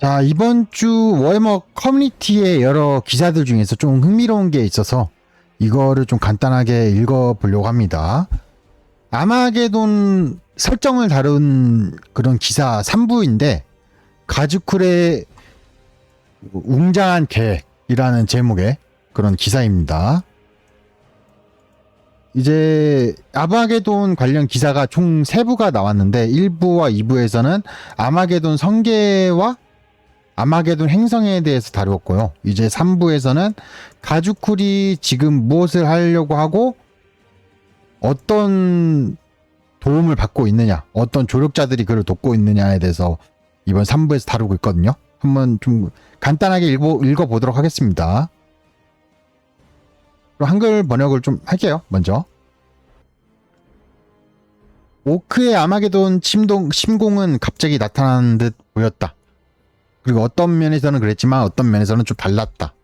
자, 이번 주 워해머 커뮤니티의 여러 기사들 중에서 좀 흥미로운 게 있어서 이거를 좀 간단하게 읽어보려고 합니다. 아마게돈 설정을 다룬 그런 기사 3부인데 가즈쿨의 웅장한 계획이라는 제목의 그런 기사입니다. 이제 아마게돈 관련 기사가 총 3부가 나왔는데 1부와 2부에서는 아마게돈 성계와 아마게돈 행성에 대해서 다루었고요. 이제 3부에서는 가즈쿨이 지금 무엇을 하려고 하고 어떤 도움을 받고 있느냐, 어떤 조력자들이 그를 돕고 있느냐에 대해서 이번 3부에서 다루고 있거든요. 한번 좀 간단하게 읽어보도록 하겠습니다. 그럼 한글 번역을 좀 할게요. 먼저. 오크의 아마게돈 심공은 갑자기 나타난 듯 보였다. 그리고 어떤 면에서는 그랬지만 어떤 면에서는 좀 달랐다.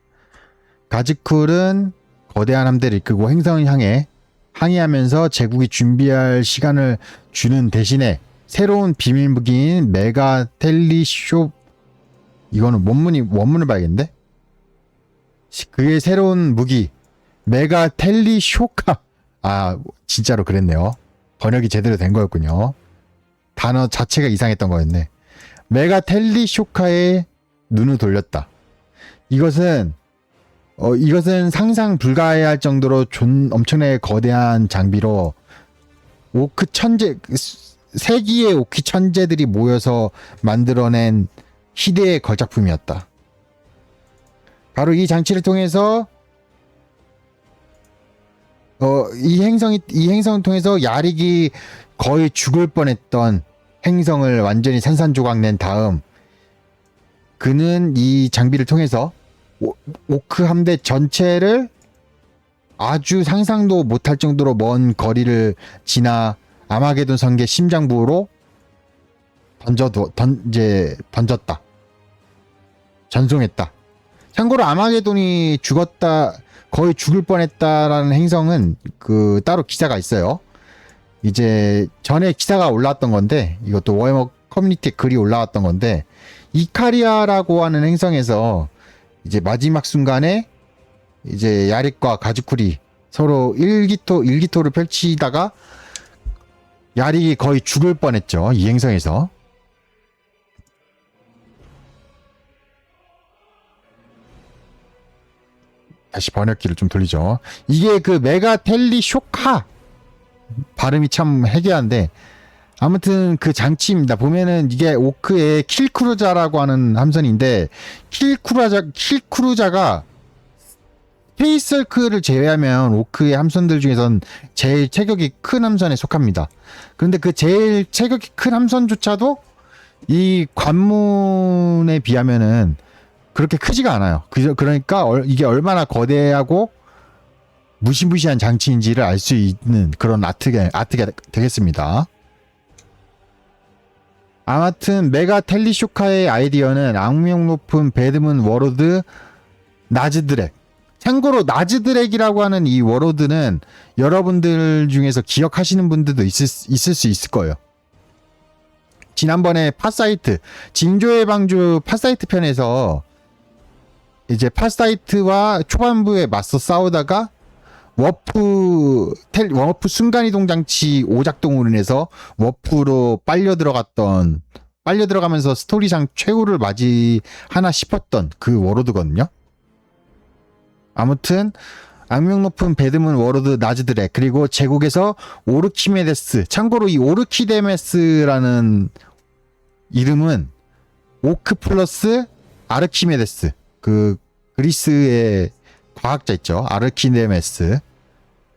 가즈쿨은 거대한 함대를 이끌고 행성을 향해 항해하면서 제국이 준비할 시간을 주는 대신에 새로운 비밀 무기인 메가 텔리쇼, 이거는 원문을 봐야겠는데? 그의 새로운 무기 메가 텔리쇼카, 진짜로 그랬네요. 번역이 제대로 된 거였군요. 단어 자체가 이상했던 거였네. 메가 텔리쇼카에 눈을 돌렸다. 이것은 상상 불가해할 정도로 엄청나게 거대한 장비로 오크 천재, 세기의 오크 천재들이 모여서 만들어낸 희대의 걸작품이었다. 바로 이 장치를 통해서 이 행성을 통해서 야릭이 거의 죽을 뻔했던 행성을 완전히 산산조각 낸 다음 그는 이 장비를 통해서 오크 함대 전체를 아주 상상도 못할 정도로 먼 거리를 지나 아마게돈 성계 심장부로 던졌다. 전송했다. 참고로 아마게돈이 거의 죽을 뻔했다라는 행성은 따로 기사가 있어요. 이제 전에 기사가 올라왔던 건데, 이것도 워해머 커뮤니티에 글이 올라왔던 건데, 이카리아라고 하는 행성에서 이제 마지막 순간에 이제 야릭과 가즈쿨이 서로 일기토를 펼치다가 야릭이 거의 죽을 뻔했죠. 이 행성에서. 다시 번역기를 좀 돌리죠. 이게 메가 텔리 쇼카, 발음이 참 해괴한데 아무튼 그 장치입니다. 보면은 이게 오크의 킬크루자라고 하는 함선인데 킬크루자가 스페이스서클을 제외하면 오크의 함선들 중에선 제일 체격이 큰 함선에 속합니다. 그런데 그 제일 체격이 큰 함선조차도 이 관문에 비하면은 그렇게 크지가 않아요. 그러니까 이게 얼마나 거대하고 무시무시한 장치인지를 알 수 있는 그런 아트가 되겠습니다. 아무튼 메가 텔리쇼카의 아이디어는 악명 높은 배드문 워로드 나즈드렉. 참고로 나즈드렉이라고 하는 이 워로드는 여러분들 중에서 기억하시는 분들도 있을 수 있을 거예요. 지난번에 파사이트, 징조의 방주 파사이트 편에서 이제 파사이트와 초반부에 맞서 싸우다가 워프 순간이동 장치 오작동으로 인해서 워프로 빨려 들어가면서 스토리상 최후를 맞이하나 싶었던 그 워로드거든요. 아무튼 악명 높은 배드문 워로드 나즈드렉, 그리고 제국에서 오르키메데스, 참고로 이 오르키데메스라는 이름은 오크 플러스 아르키메데스, 그리스의 과학자 있죠. 아르키메데스.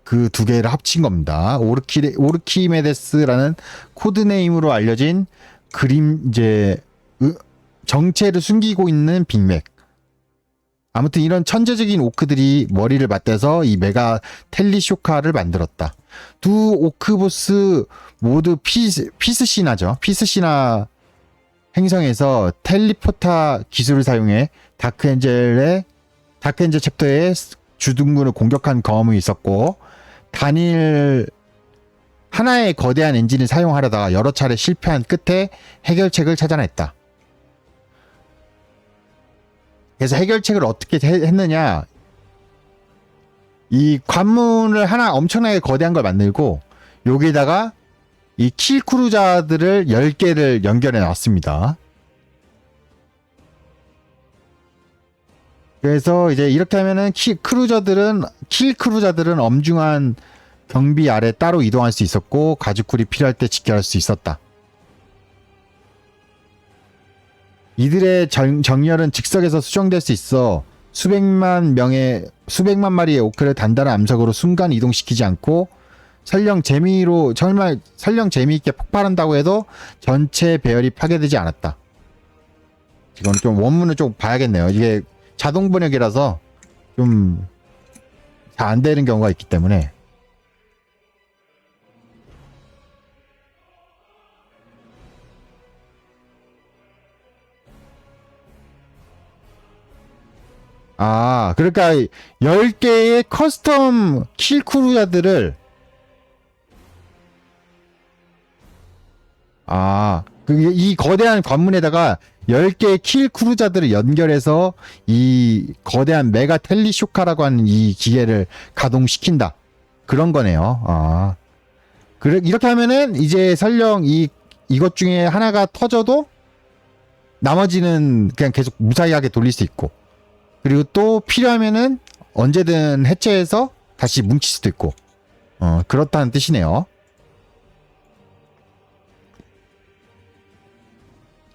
그 두 개를 합친 겁니다. 오르키메데스라는 코드네임으로 알려진 정체를 숨기고 있는 빅맥. 아무튼 이런 천재적인 오크들이 머리를 맞대서 이 메가 텔리쇼카를 만들었다. 두 오크보스 모두 피스시나죠. 피스시나 행성에서 텔리포타 기술을 사용해 다크엔젤 챕터의 주둔군을 공격한 경험이 있었고, 하나의 거대한 엔진을 사용하려다가 여러 차례 실패한 끝에 해결책을 찾아냈다. 그래서 해결책을 어떻게 했느냐. 이 관문을 하나 엄청나게 거대한 걸 만들고 여기다가 이 킬크루자들을 10개를 연결해 놨습니다. 그래서 이제 이렇게 하면은 킬크루자들은 엄중한 경비 아래 따로 이동할 수 있었고 가죽쿨이 필요할 때 직결할 수 있었다. 이들의 정렬은 즉석에서 수정될 수 있어 수백만 마리의 오크를 단단한 암석으로 순간 이동시키지 않고 설령 재미있게 폭발한다고 해도 전체 배열이 파괴되지 않았다. 이건 좀 원문을 좀 봐야겠네요. 이게 자동 번역이라서 좀 잘 안 되는 경우가 있기 때문에. 아, 그러니까 10개의 커스텀 킬크루자들을 이 거대한 관문에다가 10개의 킬크루자들을 연결해서 이 거대한 메가 텔리쇼카라고 하는 이 기계를 가동시킨다. 그런 거네요. 그래, 이렇게 하면은 이제 설령 이것 중에 하나가 터져도 나머지는 그냥 계속 무사히하게 돌릴 수 있고, 그리고 또 필요하면은 언제든 해체해서 다시 뭉칠 수도 있고, 그렇다는 뜻이네요.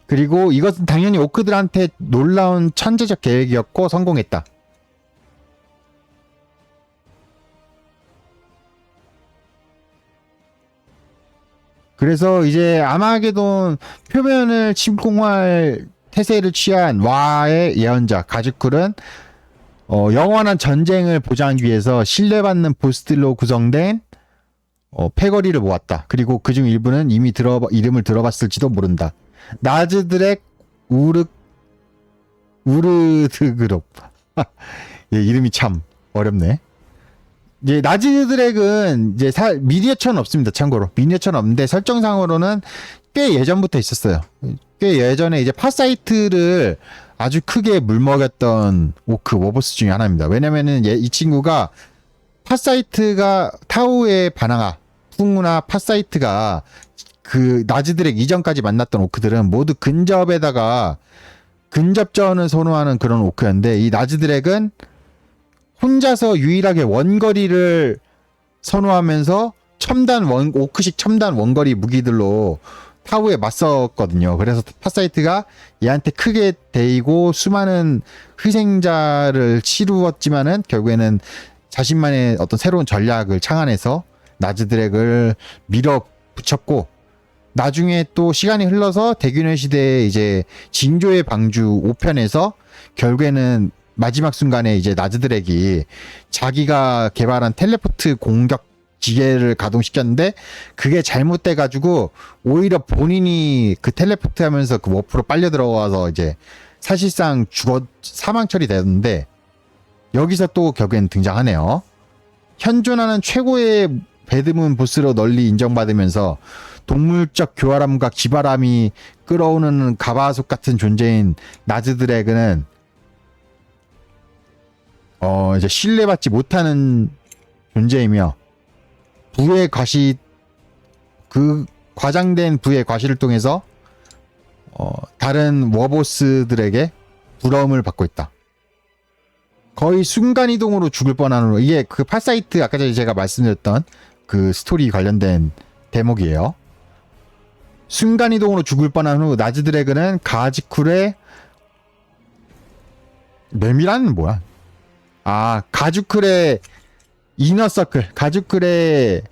그리고 이것은 당연히 오크들한테 놀라운 천재적 계획이었고 성공했다. 그래서 이제 아마게돈 표면을 침공할 태세를 취한 와의 예언자 가죽쿨은 영원한 전쟁을 보장하기 위해서 신뢰받는 보스들로 구성된 패거리를 모았다. 그리고 그중 일부는 이미 이름을 들어봤을지도 모른다. 나즈드렉 우르드그룹. 예, 이름이 참 어렵네. 이제 나즈드렉은 이제 미니어처는 없습니다. 참고로 미니어처는 없는데 설정상으로는 꽤 예전부터 있었어요. 꽤 예전에 이제 파사이트를 아주 크게 물먹였던 오크 워보스 중에 하나입니다. 왜냐면은 이 친구가 파사이트가 타우의 바나가 풍우나 파사이트가 그 나즈드렉 이전까지 만났던 오크들은 모두 근접전을 선호하는 그런 오크였는데, 이 나즈드렉은 혼자서 유일하게 원거리를 선호하면서 오크식 첨단 원거리 무기들로 타우에 맞섰거든요. 그래서 파사이트가 얘한테 크게 데이고 수많은 희생자를 치루었지만은 결국에는 자신만의 어떤 새로운 전략을 창안해서 나즈드렉을 밀어붙였고, 나중에 또 시간이 흘러서 대균열 시대에 이제 징조의 방주 5편에서 결국에는 마지막 순간에 이제 나즈드렉이 자기가 개발한 텔레포트 공격 기계를 가동시켰는데 그게 잘못돼가지고 오히려 본인이 그 텔레포트 하면서 그 워프로 빨려 들어가서 이제 사실상 사망 처리되었는데, 여기서 또 결국엔 등장하네요. 현존하는 최고의 배드문 보스로 널리 인정받으면서 동물적 교활함과 기발함이 끌어오는 가바속 같은 존재인 나즈드래그는 이제 신뢰받지 못하는 존재이며 과장된 부의 과시를 통해서 다른 워보스들에게 부러움을 받고 있다. 거의 순간이동으로 죽을 뻔한 후, 이게 그 파사이트 아까 전에 제가 말씀드렸던 그 스토리 관련된 대목이에요. 순간이동으로 죽을 뻔한 후 나즈드래그는 가죽쿨의 메미라는 뭐야? 가죽쿨의 이너서클, 가죽쿨의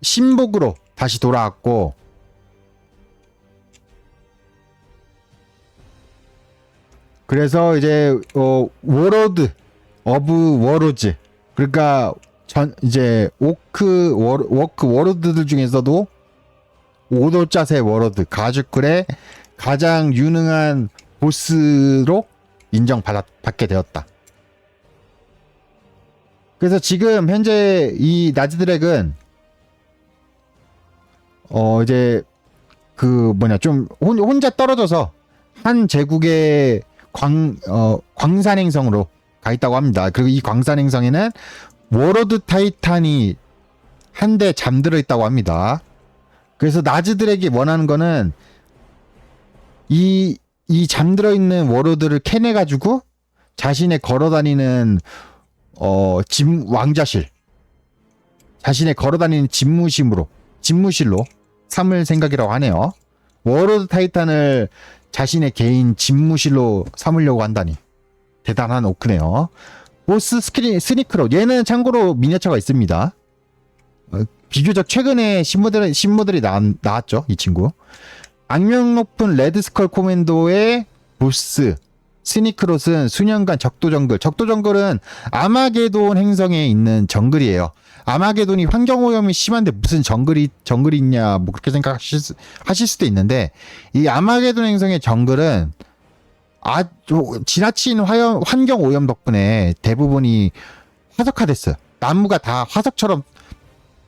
신복으로 다시 돌아왔고, 그래서 이제 워로드 오브 워로즈, 그러니까 이제 워크 워로드들 중에서도 5도짜세 워로드 가죽쿨의 가장 유능한 보스로 인정받게 되었다. 그래서 지금 현재 이 나즈드렉은 이제 좀 혼자 떨어져서 한 제국의 광산 행성으로 가 있다고 합니다. 그리고 이 광산 행성에는 워로드 타이탄이 한 대 잠들어 있다고 합니다. 그래서 나즈들에게 원하는 거는 이 잠들어 있는 워로드를 캐내가지고 자신의 걸어다니는 왕자실, 자신의 걸어다니는 집무실로 삼을 생각이라고 하네요. 워로드 타이탄을 자신의 개인 집무실로 삼으려고 한다니 대단한 오크네요. 보스 스니크로, 얘는 참고로 미니어처가 있습니다. 비교적 최근에 신모들이 나왔죠, 이 친구. 악명 높은 레드스컬 코맨도의 보스 스니크롯은 수년간 적도 정글은 아마게돈 행성에 있는 정글이에요. 아마게돈이 환경오염이 심한데 무슨 정글이 있냐, 뭐 그렇게 생각하실 수도 있는데, 이 아마게돈 행성의 정글은 아주 지나친 환경오염 덕분에 대부분이 화석화됐어요. 나무가 다 화석처럼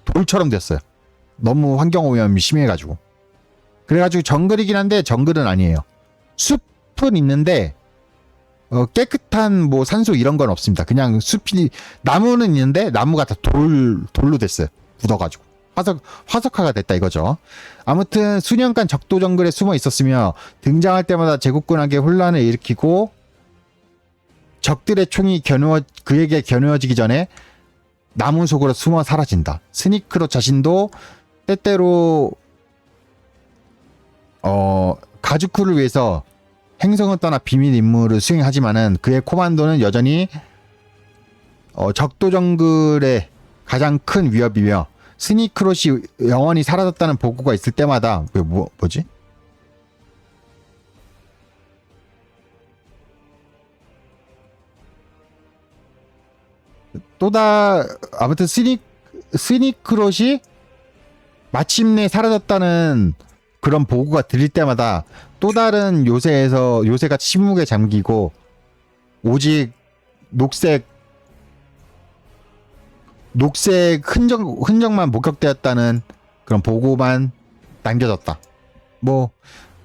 돌처럼 됐어요. 너무 환경오염이 심해가지고. 그래가지고 정글이긴 한데 정글은 아니에요. 숲은 있는데 깨끗한 뭐 산소 이런 건 없습니다. 그냥 나무는 있는데 나무가 다 돌로 됐어요. 굳어가지고 화석화가 됐다 이거죠. 아무튼 수년간 적도 정글에 숨어 있었으며 등장할 때마다 제국군에게 혼란을 일으키고 적들의 총이 그에게 겨누어지기 전에 나무 속으로 숨어 사라진다. 스니크롯 자신도 때때로 가주쿠를 위해서 행성을 떠나 비밀 임무를 수행하지만은 그의 코만도는 여전히 적도 정글의 가장 큰 위협이며 스니크롯이 영원히 사라졌다는 보고가 있을 때마다 뭐지? 아무튼 스니크롯이 마침내 사라졌다는 그런 보고가 들릴 때마다 또 다른 요새가 침묵에 잠기고 오직 녹색 흔적만 목격되었다는 그런 보고만 남겨졌다. 뭐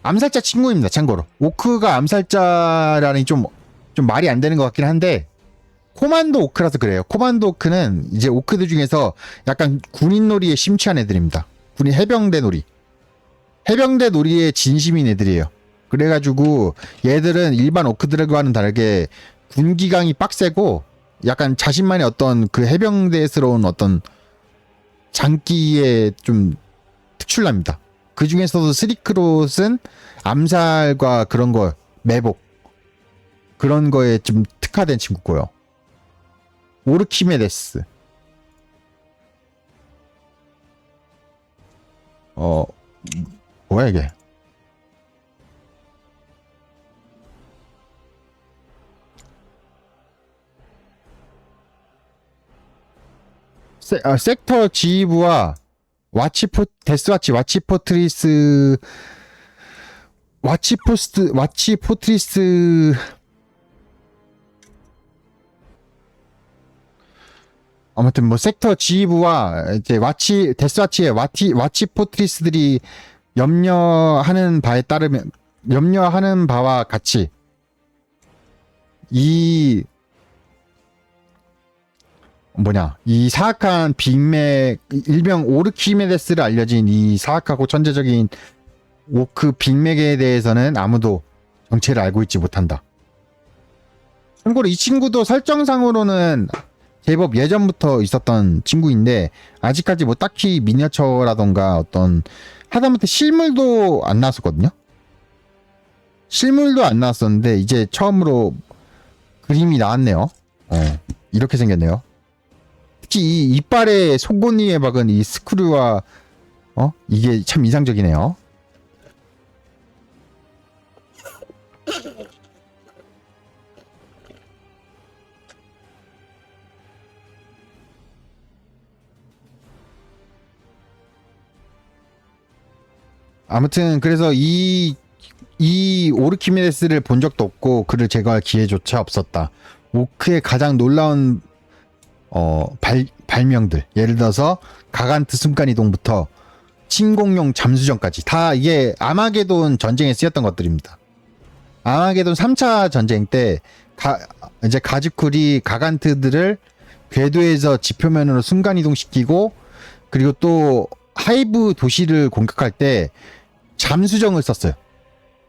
암살자 친구입니다. 참고로 오크가 암살자라니 좀 말이 안 되는 것 같긴 한데 코만도 오크라서 그래요. 코만도 오크는 이제 오크들 중에서 약간 군인 놀이에 심취한 애들입니다. 해병대 놀이에 진심인 애들이에요. 그래가지고 얘들은 일반 오크들과는 다르게 군기강이 빡세고 약간 자신만의 어떤 그 해병대스러운 어떤 장기에 좀 특출납니다. 그 중에서도 스리크롯은 암살과 그런 거, 매복 그런 거에 좀 특화된 친구고요. 오르키메데스 뭐야 이게? 섹터 지휘부와 와치포트리스 아무튼 뭐 섹터 지휘부와 이제 데스와치의 와치포트리스들이 염려하는 바와 같이 이 사악한 빅맥, 일명 오르키메데스를 알려진 이 사악하고 천재적인 오크 빅맥에 대해서는 아무도 정체를 알고 있지 못한다. 참고로 이 친구도 설정상으로는 제법 예전부터 있었던 친구인데 아직까지 뭐 딱히 미니어처라던가 어떤 하다못해 실물도 안 나왔었거든요. 실물도 안 나왔었는데 이제 처음으로 그림이 나왔네요. 이렇게 생겼네요. 특히 이 이빨에 속옷니에 박은 이 스크류와 이게 참 인상적이네요. 아무튼 그래서 이 오르키메데스를 본 적도 없고 그를 제거할 기회조차 없었다. 오크의 가장 놀라운 발명들, 예를 들어서 가간트 순간이동부터 침공용 잠수정까지 다 이게 아마게돈 전쟁에 쓰였던 것들입니다. 아마게돈 3차 전쟁 때 이제 가즈쿨이 가간트들을 궤도에서 지표면으로 순간 이동시키고 그리고 또 하이브 도시를 공격할 때 잠수정을 썼어요.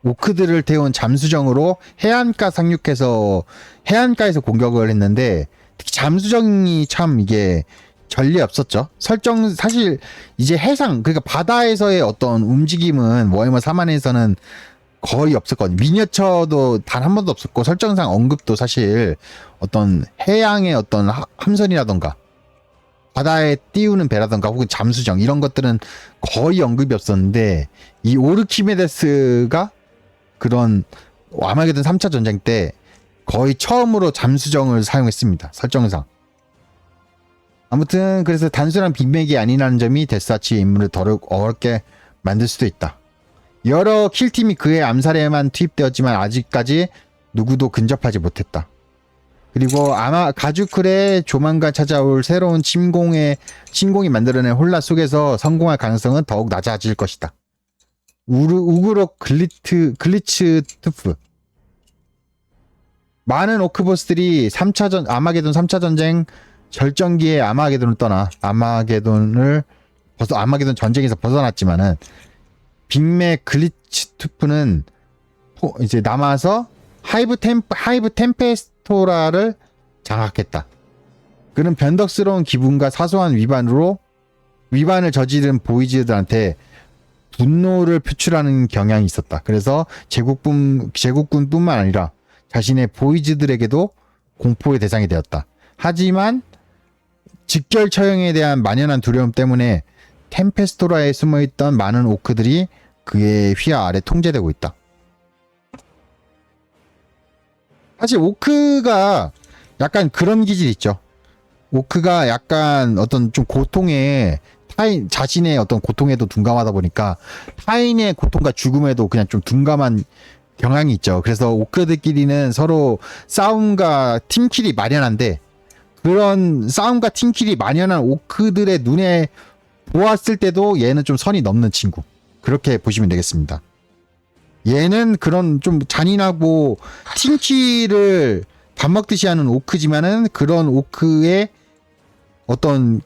오크들을 태운 잠수정으로 해안가 상륙해서 해안가에서 공격을 했는데 특히 잠수정이 참 이게 전례 없었죠. 사실 이제 해상 그러니까 바다에서의 어떤 움직임은 워해머 4만에서는 거의 없었거든요. 미니어처도 단 한 번도 없었고 설정상 언급도 사실 어떤 해양의 어떤 함선이라던가 바다에 띄우는 배라던가 혹은 잠수정 이런 것들은 거의 언급이 없었는데 이 오르키메데스가 그런 아마게돈 3차 전쟁 때 거의 처음으로 잠수정을 사용했습니다. 설정상. 아무튼 그래서 단순한 빅맥이 아니라는 점이 데스아치의 임무를 더욱 어렵게 만들 수도 있다. 여러 킬팀이 그의 암살에만 투입되었지만 아직까지 누구도 근접하지 못했다. 그리고 아마 가주클의 조만간 찾아올 새로운 침공이 만들어낸 혼란 속에서 성공할 가능성은 더욱 낮아질 것이다. 우그로 글리츠 트프 많은 오크보스들이 아마게돈 3차 전쟁 절정기에 아마게돈을 떠나 아마게돈 전쟁에서 벗어났지만은 빅맥 글리츠투프는 이제 남아서 하이브 템페스토라를 장악했다. 그는 변덕스러운 기분과 사소한 위반을 저지른 보이즈들한테 분노를 표출하는 경향이 있었다. 그래서 제국군뿐만 아니라 자신의 보이즈들에게도 공포의 대상이 되었다. 하지만 직결 처형에 대한 만연한 두려움 때문에 템페스토라에 숨어있던 많은 오크들이 그의 휘하 아래 통제되고 있다. 사실 오크가 약간 그런 기질이 있죠. 오크가 약간 어떤 좀 자신의 어떤 고통에도 둔감하다 보니까 타인의 고통과 죽음에도 그냥 좀 둔감한 경향이 있죠. 그래서 오크들끼리는 서로 싸움과 팀킬이 만연한데 그런 싸움과 팀킬이 만연한 오크들의 눈에 보았을 때도 얘는 좀 선이 넘는 친구. 그렇게 보시면 되겠습니다. 얘는 그런 좀 잔인하고 팀킬을 밥 먹듯이 하는 오크지만은 그런 오크의 어떤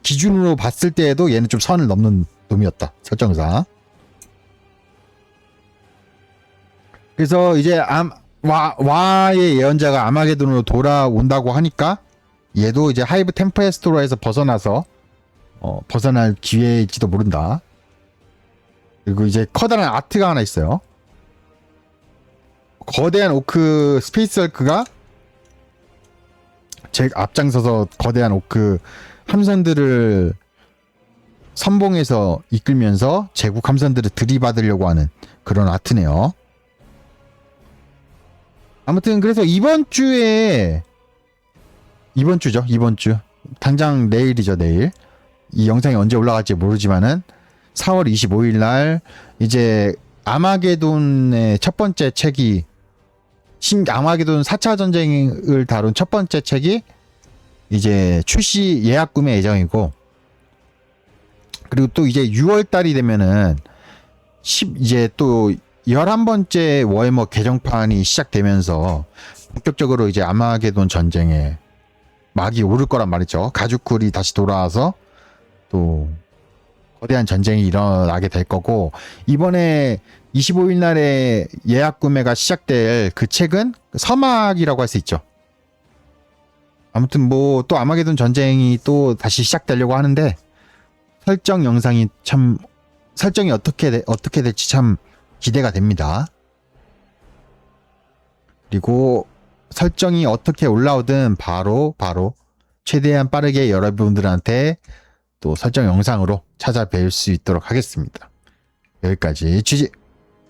기준으로 봤을 때에도 얘는 좀 선을 넘는 놈이었다. 설정상. 그래서 이제 와의 예언자가 아마게돈으로 돌아온다고 하니까 얘도 이제 하이브 템페스토라에서 벗어나서 벗어날 기회일지도 모른다. 그리고 이제 커다란 아트가 하나 있어요. 거대한 오크 스페이스 헐크가 앞장서서 거대한 오크 함선들을 선봉에서 이끌면서 제국 함선들을 들이받으려고 하는 그런 아트네요. 아무튼 그래서 이번 주죠. 이번 주. 당장 내일이죠, 내일. 이 영상이 언제 올라갈지 모르지만은 4월 25일 날 이제 아마게돈의 첫 번째 책이 아마게돈 4차 전쟁을 다룬 첫 번째 책이 이제 출시 예약 구매 예정이고, 그리고 또 이제 6월 달이 되면은 이제 또 11번째 워해머 개정판이 시작되면서 본격적으로 이제 아마게돈 전쟁에 막이 오를 거란 말이죠. 가죽쿨이 다시 돌아와서 또 거대한 전쟁이 일어나게 될 거고, 이번에 25일 날에 예약 구매가 시작될 그 책은 서막이라고 할 수 있죠. 아무튼 뭐 또 아마게돈 전쟁이 또 다시 시작되려고 하는데 설정이 어떻게 될지 참 기대가 됩니다. 그리고 설정이 어떻게 올라오든 바로 최대한 빠르게 여러분들한테 또 설정 영상으로 찾아뵐 수 있도록 하겠습니다. 여기까지 GG.